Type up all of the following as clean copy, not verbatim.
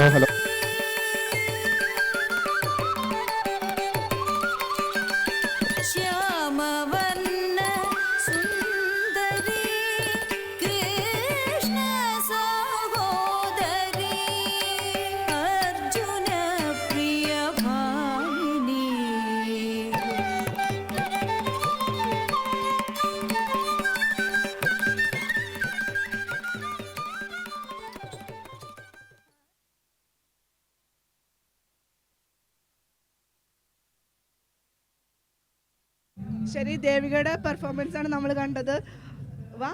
Hello. ശരി, ദേവികയുടെ performance ആണ് നമ്മൾ കണ്ടത്. വാ,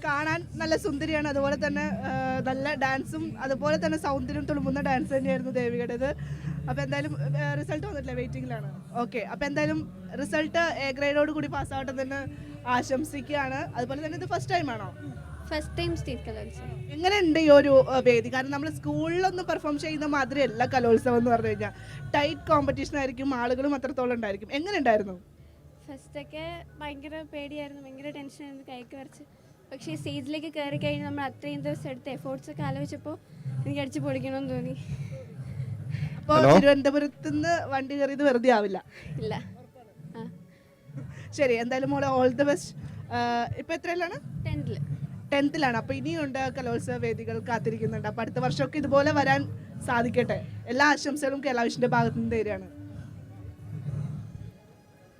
കാണാൻ നല്ല സുന്ദരിയാണ്, അതുപോലെ തന്നെ നല്ല ഡാൻസും അതുപോലെ തന്നെ സൗന്ദര്യം തുളുമ്പുന്ന ഡാൻസ് തന്നെയായിരുന്നു ദേവികയുടേത്. അപ്പോൾ എന്തായാലും റിസൾട്ട് വന്നിട്ടില്ല, വെയിറ്റിംഗിലാണ്. ഓക്കെ, അപ്പോൾ എന്തായാലും റിസൾട്ട് എ ഗ്രേഡോട് കൂടി പാസ്സാവട്ടെ തന്നെ ആശംസിക്കുകയാണ്. അതുപോലെ തന്നെ ഇത് ഫസ്റ്റ് ടൈം ആണോ? ഫസ്റ്റ് ടൈം സ്റ്റേറ്റ് കലോത്സവം. എങ്ങനെയുണ്ട് ഈ ഒരു വേദി? കാരണം നമ്മൾ സ്കൂളിലൊന്നും പെർഫോം ചെയ്യുന്ന മാതിരിയല്ല കലോത്സവം എന്ന് പറഞ്ഞു കഴിഞ്ഞാൽ. ടൈറ്റ് കോമ്പറ്റീഷൻ ആയിരിക്കും, ആളുകളും അത്രത്തോളം ഉണ്ടായിരിക്കും. എങ്ങനെ ഉണ്ടായിരുന്നു? ഫസ്റ്റൊക്കെ ഭയങ്കര പേടിയായിരുന്നു, ഭയങ്കര ടെൻഷനായിരുന്നു, കൈക്ക് വരച്ച്. പക്ഷേ സ്റ്റേജിലേക്ക് കയറി കഴിഞ്ഞ് നമ്മൾ അത്രയും ദിവസം എടുത്ത എഫേർട്സ് ഒക്കെ ആലോചിച്ചപ്പോൾ എനിക്ക് അടിച്ച് പൊളിക്കണമെന്ന് തോന്നി. അപ്പോൾ തിരുവനന്തപുരത്ത് നിന്ന് വണ്ടി കയറിയത് വെറുതെ ആവില്ല. ഇല്ല. ശരി, എന്തായാലും മോളെ ഓൾ ദി ബെസ്റ്റ്. ഇപ്പോൾ എത്രയിലാണ്? 10th-ലാണ്. അപ്പോൾ ഇനിയുണ്ട് കലോത്സവ വേദികൾ കാത്തിരിക്കുന്നുണ്ട്. അപ്പോൾ അടുത്ത വർഷമൊക്കെ ഇതുപോലെ വരാൻ സാധിക്കട്ടെ. എല്ലാ ആശംസകളും കേരള വിഷൻ്റെ ഭാഗത്തു നിന്ന് തരികയാണ്.